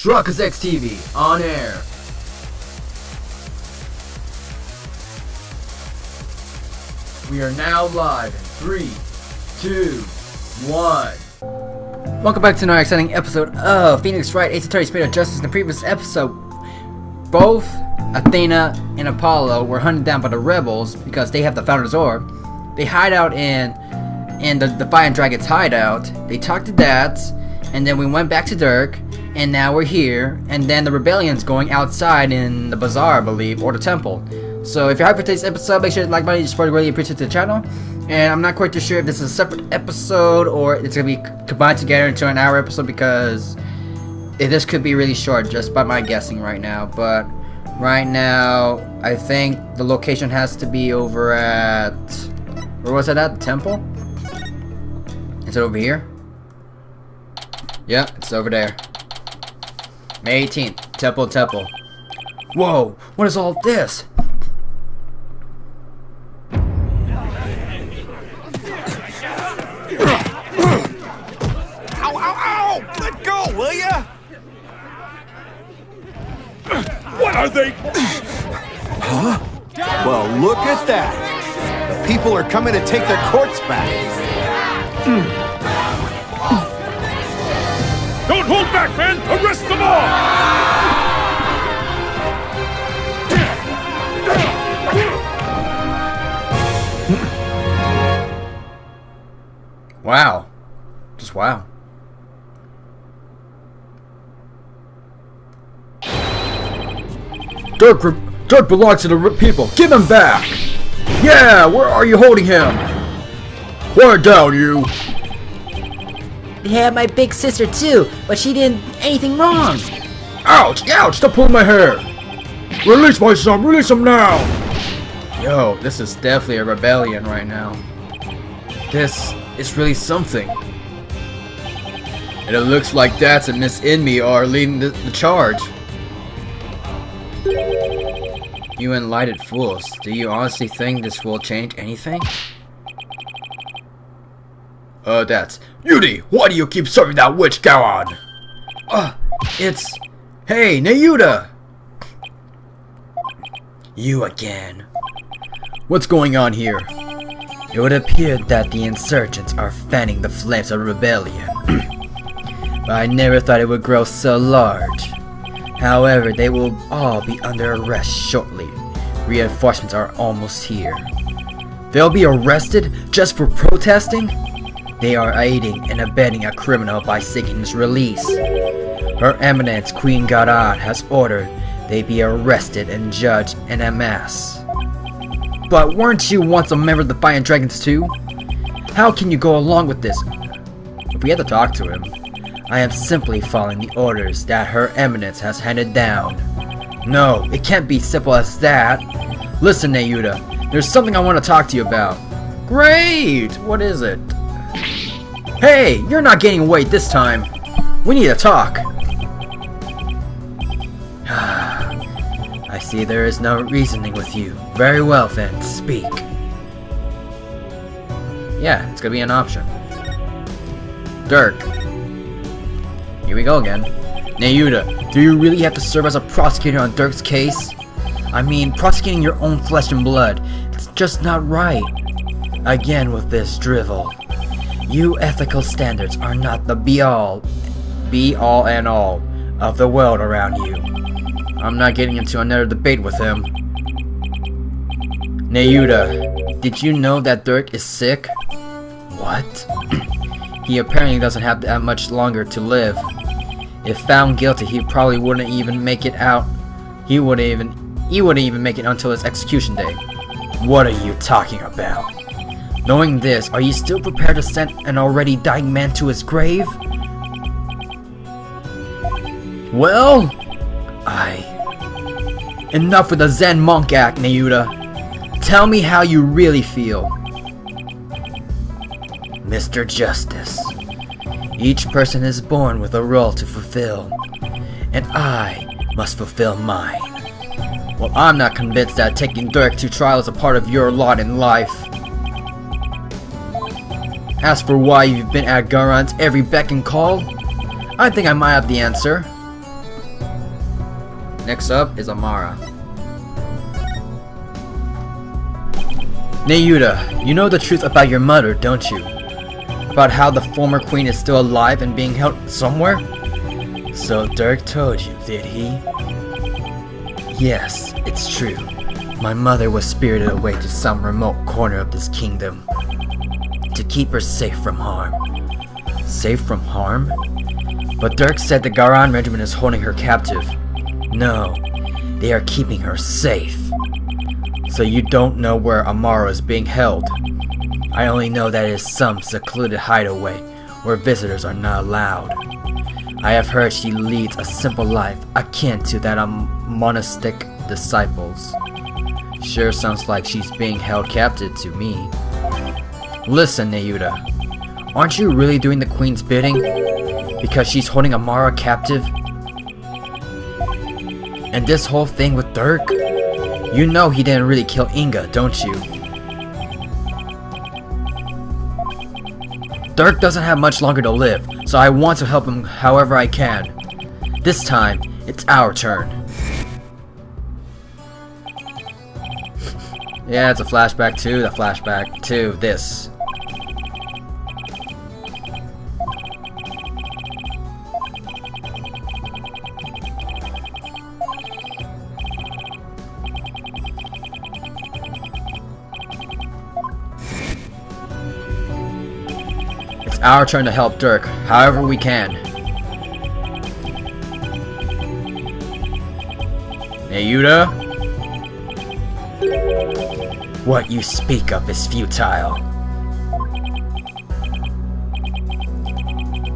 Truckers X TV on air. We are now live in 3, 2, 1. Welcome back to another exciting episode of Phoenix Wright, Ace Spirit of Justice. In the previous episode, both Athena and Apollo were hunted down by the rebels because they have the Founder's Orb. They hide out in the Defiant Dragon's hideout. They talked to that, and then we went back to Dirk, and now we're here, and then the rebellion's going outside in the bazaar, I believe, or the temple. So if you're hyped for today's episode, make sure to like button, you support, really appreciate the channel. And I'm not quite too sure if this is a separate episode or it's going to be combined together into an hour episode, because this could be really short just by my guessing right now. But right now, I think the location has to be over at... Where was it at? The temple? Is it over here? Yeah, it's over there. May 18th. Temple. Whoa, what is all this? Ow! Let go, will ya? What are they? Huh? Well, look at that. The people are coming to take their courts back. Don't hold back, men! Arrest them all! Wow. Just wow. Dirk belongs to the people. Give him back! Yeah, where are you holding him? Quiet down, you! They had my big sister too, but she didn't anything wrong. Ouch! Stop pulling my hair! Release my son! Release him now! Yo, this is definitely a rebellion right now. This is really something. And it looks like Dats and Miss Inme are leading the charge. You enlightened fools, do you honestly think this will change anything? That's... Yudi, why do you keep serving that witch Gowan? It's... Hey, Nayuda! You again. What's going on here? It would appear that the insurgents are fanning the flames of rebellion. But I never thought it would grow so large. However, they will all be under arrest shortly. Reinforcements are almost here. They'll be arrested just for protesting? They are aiding and abetting a criminal by seeking his release. Her Eminence Queen Khura'in has ordered they be arrested and judged en masse. But weren't you once a member of the Defiant Dragons too? How can you go along with this? If we had to talk to him, I am simply following the orders that Her Eminence has handed down. No, it can't be simple as that. Listen, Nayuda, there's something I want to talk to you about. Great! What is it? Hey, you're not gaining weight this time. We need to talk. I see there is no reasoning with you. Very well then, speak. Yeah, it's gonna be an option. Dirk. Here we go again. Nayuda, do you really have to serve as a prosecutor on Dirk's case? I mean, prosecuting your own flesh and blood. It's just not right. Again with this drivel. You ethical standards are not the be-all and all of the world around you. I'm not getting into another debate with him. Nayuda, did you know that Dirk is sick? What? He apparently doesn't have that much longer to live. If found guilty, he probably wouldn't even make it out. He wouldn't even make it until his execution day. What are you talking about? Knowing this, are you still prepared to send an already dying man to his grave? Well, enough with the Zen monk act, Nayuda. Tell me how you really feel. Mr. Justice, each person is born with a role to fulfill, and I must fulfill mine. Well, I'm not convinced that taking Dirk to trial is a part of your lot in life. As for why you've been at Khura'in's every beck and call, I think I might have the answer. Next up is Amara. Nayuta, you know the truth about your mother, don't you? About how the former queen is still alive and being held somewhere? So Dirk told you, did he? Yes, it's true. My mother was spirited away to some remote corner of this kingdom to keep her safe from harm. Safe from harm? But Dirk said the Khura'in regiment is holding her captive. No, they are keeping her safe. So you don't know where Amara is being held. I only know that it is some secluded hideaway where visitors are not allowed. I have heard she leads a simple life akin to that of monastic disciples. Sure sounds like she's being held captive to me. Listen, Nayuta, aren't you really doing the queen's bidding? Because she's holding Amara captive? And this whole thing with Dirk? You know he didn't really kill Inga, don't you? Dirk doesn't have much longer to live, so I want to help him however I can. This time, it's our turn. Yeah, it's a flashback to this. It's our turn to help Dirk, however we can. Nayuta? What you speak of is futile.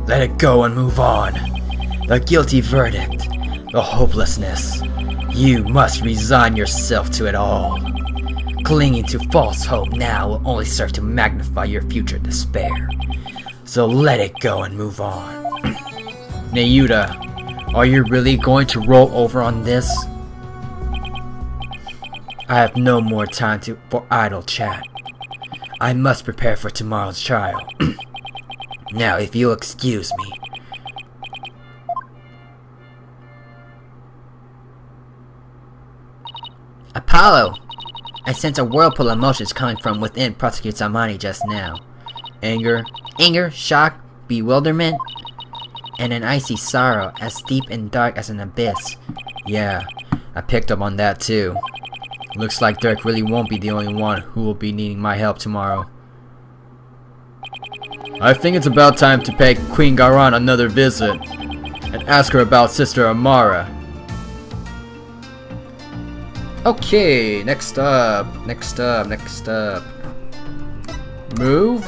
Let it go and move on. The guilty verdict, the hopelessness. You must resign yourself to it all. Clinging to false hope now will only serve to magnify your future despair. So let it go and move on. Nayuta, are you really going to roll over on this? I have no more time for idle chat. I must prepare for tomorrow's trial. Now, if you'll excuse me. Apollo! I sense a whirlpool of emotions coming from within Prosecutor Salmani just now. Anger, Shock, bewilderment, and an icy sorrow as deep and dark as an abyss. yeah, I picked up on that too. Looks like Dirk really won't be the only one who will be needing my help tomorrow. I think it's about time to pay Queen Khura'in another visit and ask her about Sister Amara. Okay, next up. Move.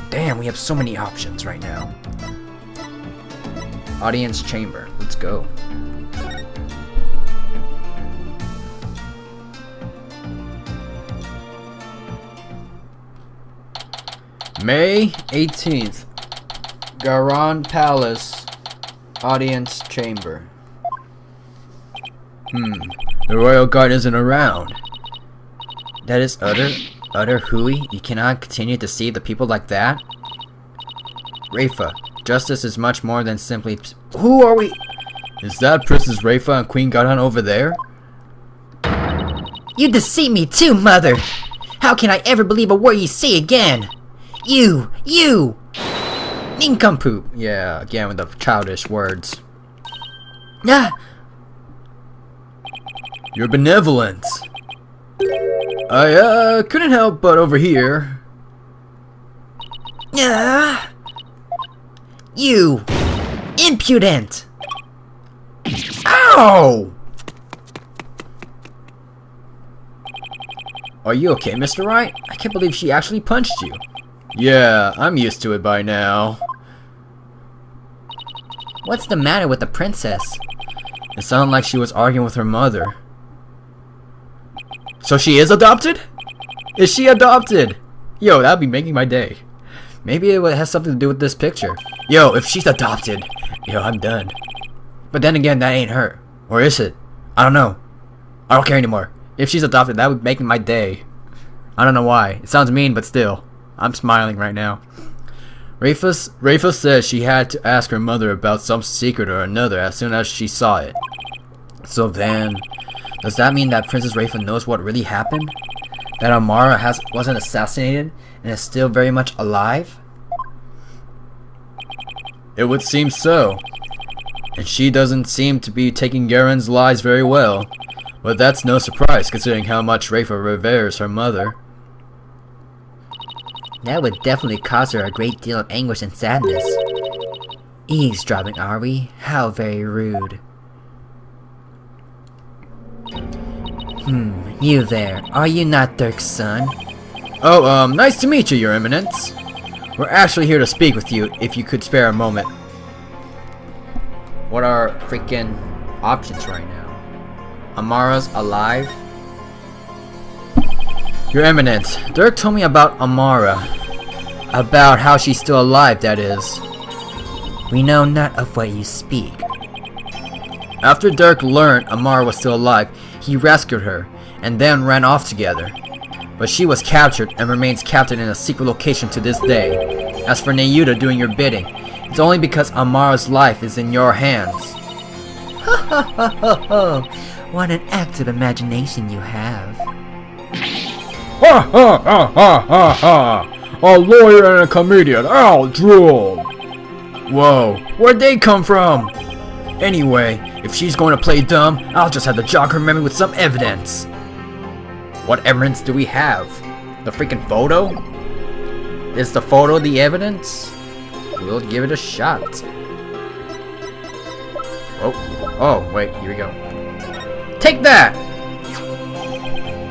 Damn, we have so many options right now. Audience chamber, let's go. May 18th, Khura'in Palace, Audience Chamber. The Royal Guard isn't around. That is utter hooey. You cannot continue to deceive the people like that. Rafa, justice is much more than simply... Who are we? Is that Princess Rafa and Queen Khura'in over there? You deceive me too, Mother! How can I ever believe a word you say again? You! Nincompoop! Yeah, again with the childish words. Ah! Your benevolence! I couldn't help but overhear. Ah! You! Impudent! Ow! Are you okay, Mr. Wright? I can't believe she actually punched you. Yeah, I'm used to it by now. What's the matter with the princess? It sounded like she was arguing with her mother. So she is adopted? Is she adopted? Yo, that'd be making my day. Maybe it has something to do with this picture. Yo, if she's adopted, yo, I'm done. But then again, that ain't her. Or is it? I don't know. I don't care anymore. If she's adopted, that would make my day. I don't know why. It sounds mean, but still. I'm smiling right now. Rafa says she had to ask her mother about some secret or another as soon as she saw it. So then, does that mean that Princess Rafa knows what really happened? That Amara wasn't assassinated and is still very much alive? It would seem so. And she doesn't seem to be taking Garen's lies very well. But that's no surprise considering how much Rafa reveres her mother. That would definitely cause her a great deal of anguish and sadness. Eavesdropping, are we? How very rude. You there. Are you not Dirk's son? Oh, nice to meet you, Your Eminence. We're actually here to speak with you, if you could spare a moment. What are freaking options right now? Amara's alive? Your Eminence, Dirk told me about Amara. About how she's still alive, that is. We know not of what you speak. After Dirk learned Amara was still alive, he rescued her, and then ran off together. But she was captured and remains captured in a secret location to this day. As for Nayuta doing your bidding, it's only because Amara's life is in your hands. Ho ho ho ho ho! What an active imagination you have. Ha ha ha ha ha ha! A lawyer and a comedian, I'll drool! Whoa, where'd they come from? Anyway, if she's going to play dumb, I'll just have to jog her memory with some evidence. What evidence do we have? The freaking photo? Is the photo the evidence? We'll give it a shot. Oh, wait, here we go. Take that!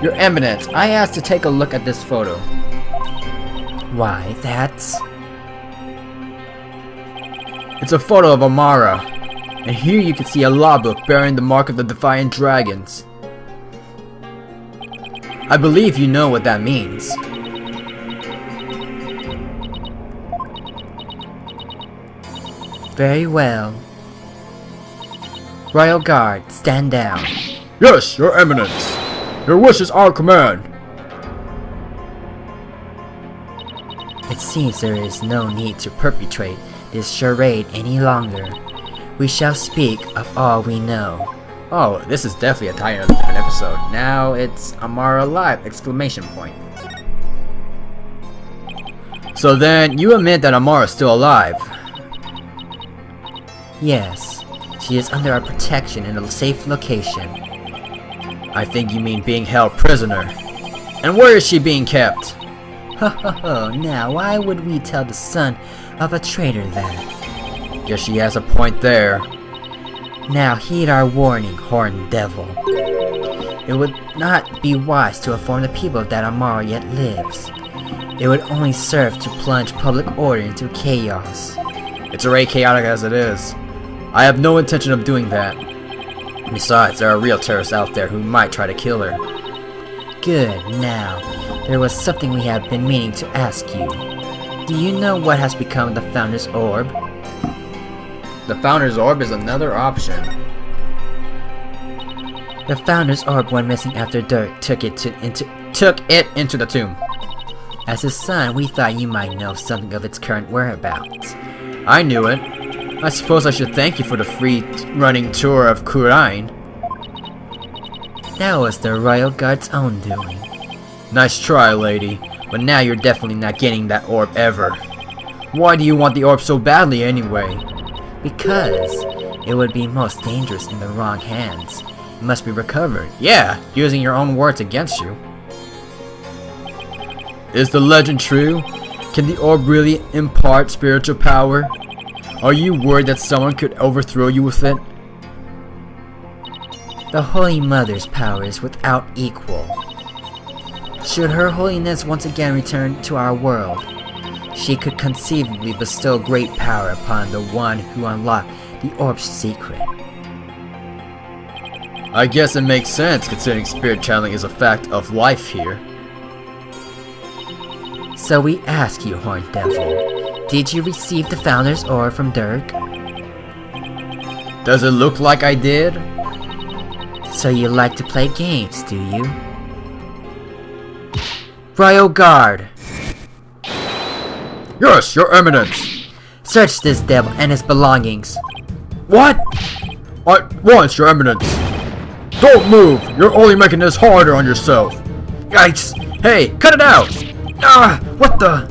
Your Eminence, I asked to take a look at this photo. Why, that's... It's a photo of Amara. And here you can see a law book bearing the mark of the Defiant Dragons. I believe you know what that means. Very well. Royal Guard, stand down. Yes, Your Eminence. Your wish is our command. It seems there is no need to perpetrate this charade any longer. We shall speak of all we know. Oh, this is definitely a title of a different episode. Now it's Amara alive! Exclamation point. So then, you admit that Amara is still alive? Yes, she is under our protection in a safe location. I think you mean being held prisoner. And where is she being kept? Ho ho ho, now why would we tell the son of a traitor that? Guess she has a point there. Now heed our warning, horned devil. It would not be wise to inform the people that Amara yet lives. It would only serve to plunge public order into chaos. It's already chaotic as it is. I have no intention of doing that. Besides, there are real terrorists out there who might try to kill her. Good, now, there was something we have been meaning to ask you. Do you know what has become of the Founder's Orb? The Founder's Orb is another option. The Founder's Orb went missing after Dirk took it into the tomb. As his son, we thought you might know something of its current whereabouts. I knew it. I suppose I should thank you for the free running tour of Khura'in. That was the Royal Guard's own doing. Nice try, lady. But now you're definitely not getting that orb ever. Why do you want the orb so badly anyway? Because it would be most dangerous in the wrong hands. It must be recovered. Yeah, using your own words against you. Is the legend true? Can the orb really impart spiritual power? Are you worried that someone could overthrow you with it? The Holy Mother's power is without equal. Should Her Holiness once again return to our world, she could conceivably bestow great power upon the one who unlocked the orb's secret. I guess it makes sense considering spirit channeling is a fact of life here. So we ask you, Horned Devil, did you receive the Founder's Orb from Dirk? Does it look like I did? So you like to play games, do you? Royal Guard! Yes, your eminence! Search this devil and his belongings. What? At once, your eminence! Don't move! You're only making this harder on yourself! Yikes! Hey, cut it out! Ah, what the?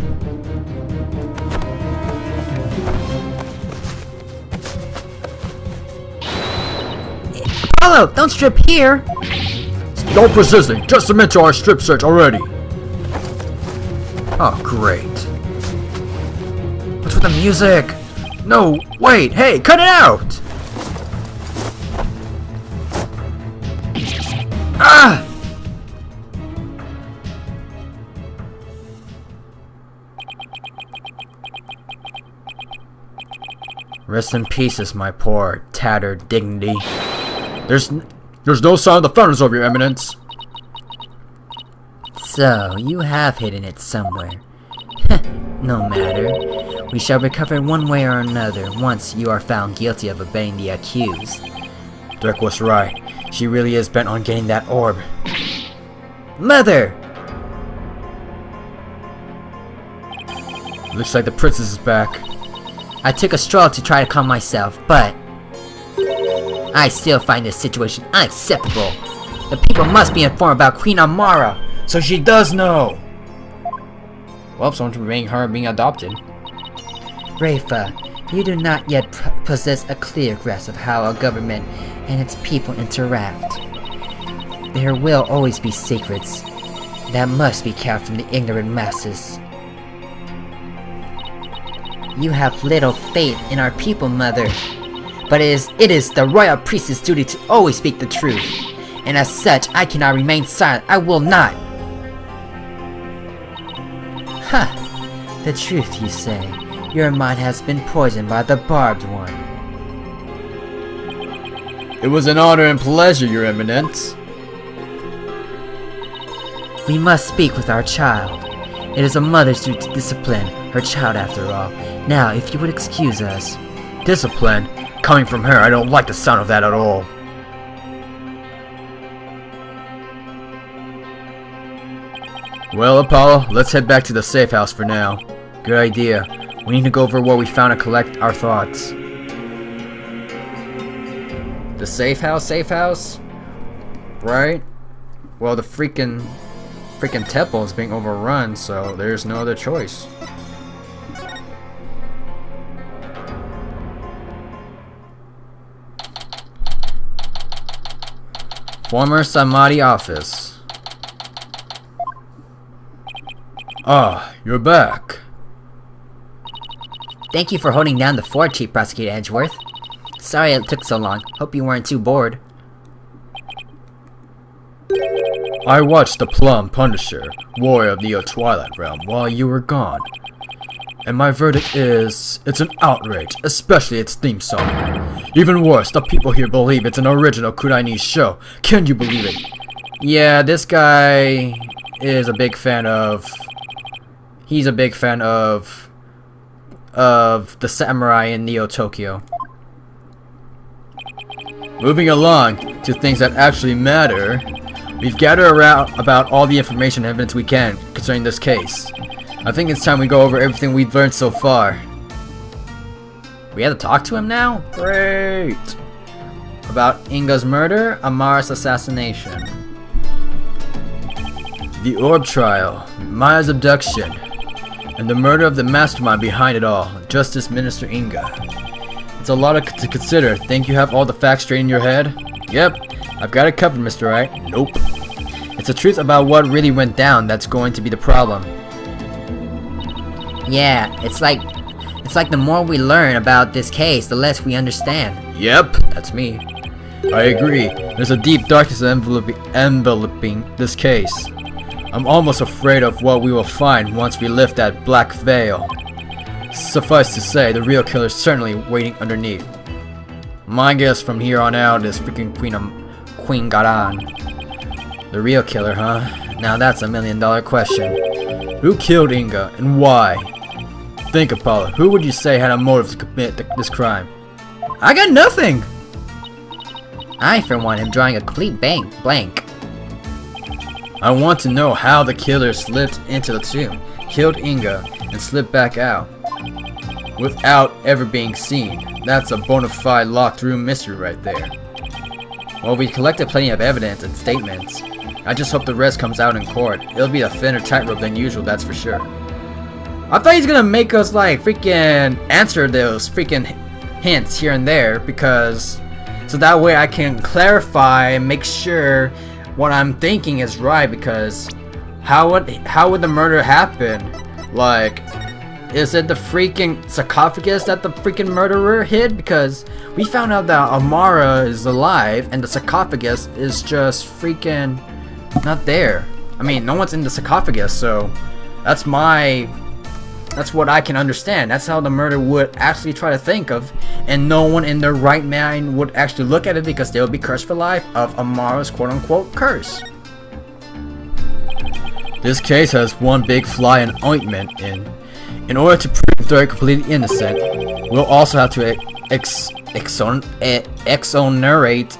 Apollo, don't strip here! Don't persisting, just submit to our strip search already! Oh, great. What's with the music? No, wait, hey, cut it out! Ah! Rest in pieces, my poor, tattered dignity. There's no sign of the founders of your eminence. So, you have hidden it somewhere. No matter. We shall recover one way or another once you are found guilty of obeying the accused. Dirk was right. She really is bent on getting that orb. Mother! Looks like the princess is back. I took a stroll to try to calm myself, but I still find this situation unacceptable. The people must be informed about Queen Amara. So she does know! Well, someone's bringing her being adopted. Rafa, you do not yet possess a clear grasp of how a government and its people interact. There will always be secrets that must be kept from the ignorant masses. You have little faith in our people, Mother. But it is the royal priest's duty to always speak the truth. And as such, I cannot remain silent. I will not. Huh. The truth, you say. Your mind has been poisoned by the barbed one. It was an honor and pleasure, your eminence. We must speak with our child. It is a mother's duty to discipline her child after all. Now, if you would excuse us. Discipline? Coming from her, I don't like the sound of that at all. Well, Apollo, let's head back to the safe house for now. Good idea. We need to go over what we found and collect our thoughts. The safe house? Safe house? Right? Well, the freaking temple is being overrun, so there's no other choice. Former Samadhi office. Ah, you're back. Thank you for holding down the fort, Chief Prosecutor Edgeworth. Sorry it took so long. Hope you weren't too bored. I watched the Plum Punisher, Warrior of the Twilight Realm, while you were gone. And my verdict is, it's an outrage, especially its theme song. Even worse, the people here believe it's an original Khura'in show. Can you believe it? Yeah, this guy is a big fan of... He's a big fan of the samurai in Neo Tokyo. Moving along to things that actually matter, we've gathered around about all the information and evidence we can concerning this case. I think it's time we go over everything we've learned so far. We have to talk to him now? Great! About Inga's murder, Amara's assassination. The orb trial, Maya's abduction, and the murder of the mastermind behind it all, Justice Minister Inga. It's a lot to consider. Think you have all the facts straight in your head? Yep, I've got it covered, Mr. Wright. Nope. It's the truth about what really went down that's going to be the problem. Yeah, it's like the more we learn about this case, the less we understand. Yep, that's me. I agree. There's a deep darkness enveloping this case. I'm almost afraid of what we will find once we lift that black veil. Suffice to say, the real killer's certainly waiting underneath. My guess from here on out is freaking Queen Khura'in. The real killer, huh? Now that's a $1 million question. Who killed Inga and why? Think, Apollo. Who would you say had a motive to commit this crime? I got nothing! I, for one, am drawing a complete blank. I want to know how the killer slipped into the tomb, killed Inga, and slip back out without ever being seen. That's a bona fide locked room mystery right there. Well, we collected plenty of evidence and statements. I just hope the rest comes out in court. It'll be a thinner tightrope than usual, that's for sure. I thought he's gonna make us like freaking answer those freaking hints here and there, because so that way I can clarify and make sure what I'm thinking is right. Because how would the murder happen? Like, is it the freaking sarcophagus that the freaking murderer hid? Because we found out that Amara is alive and the sarcophagus is just freaking not there. I mean, no one's in the sarcophagus, so that's what I can understand. That's how the murder would actually try to think of, and no one in their right mind would actually look at it, because they would be cursed for life of Amara's quote-unquote curse. This case has one big fly in ointment. In order to prove they're completely innocent, we'll also have to exonerate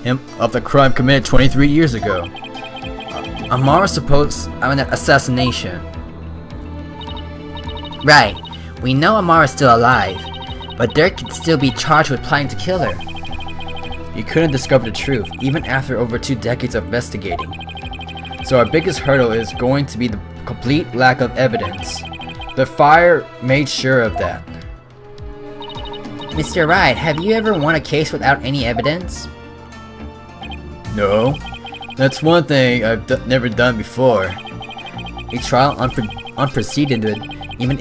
him of the crime committed 23 years ago. Amara's supposed assassination. Right. We know Amara's still alive, but Dirk could still be charged with planning to kill her. You couldn't discover the truth, even after over 2 decades of investigating. So our biggest hurdle is going to be the complete lack of evidence. The fire made sure of that. Mr. Wright, have you ever won a case without any evidence? No. That's one thing I've never done before. A trial unprecedented, even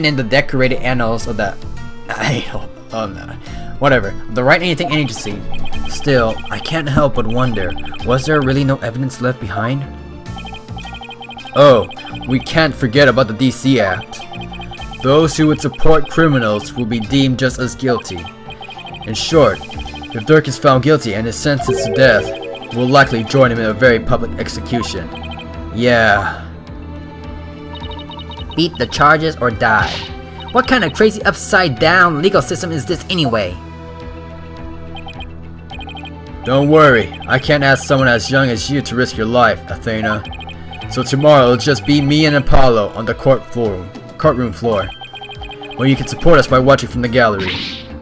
in the decorated annals of the whatever, the Wright anything agency. Still, I can't help but wonder, was there really no evidence left behind? Oh, we can't forget about the DC Act. Those who would support criminals will be deemed just as guilty. In short, if Dirk is found guilty and is sentenced to death, we'll likely join him in a very public execution. Yeah. Beat the charges or die. What kind of crazy upside down legal system is this anyway? Don't worry, I can't ask someone as young as you to risk your life, Athena. So tomorrow it'll just be me and Apollo on the courtroom floor, where you can support us by watching from the gallery.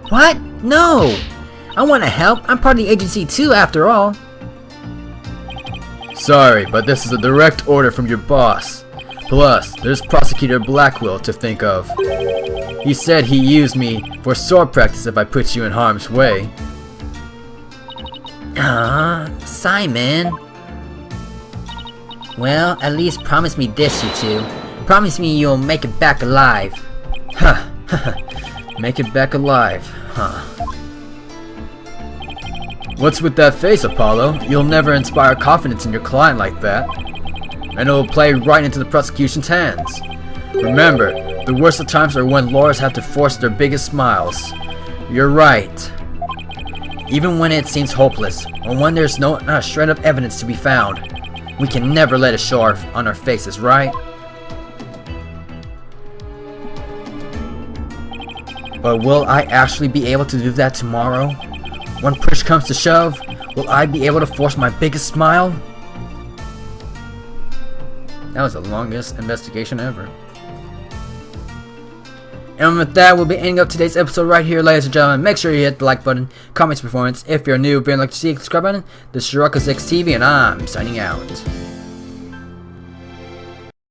What? No! I want to help. I'm part of the agency too, after all. Sorry, but this is a direct order from your boss. Plus, there's Prosecutor Blackwell to think of. He said he used me for sword practice if I put you in harm's way. Simon. Well, at least promise me this, you two. Promise me you'll make it back alive. Huh. Make it back alive, huh? What's with that face, Apollo? You'll never inspire confidence in your client like that. And it'll play right into the prosecution's hands. Remember, the worst of times are when lawyers have to force their biggest smiles. You're right. Even when it seems hopeless, or when there's not a shred of evidence to be found, we can never let it show on our faces, right? But will I actually be able to do that tomorrow? When push comes to shove, will I be able to force my biggest smile? That was the longest investigation ever. And with that, we'll be ending up today's episode right here, ladies and gentlemen. Make sure you hit the like button, comment your performance. If you're new, if you'd like to see, subscribe button. This is Shiraka's TV, and I'm signing out.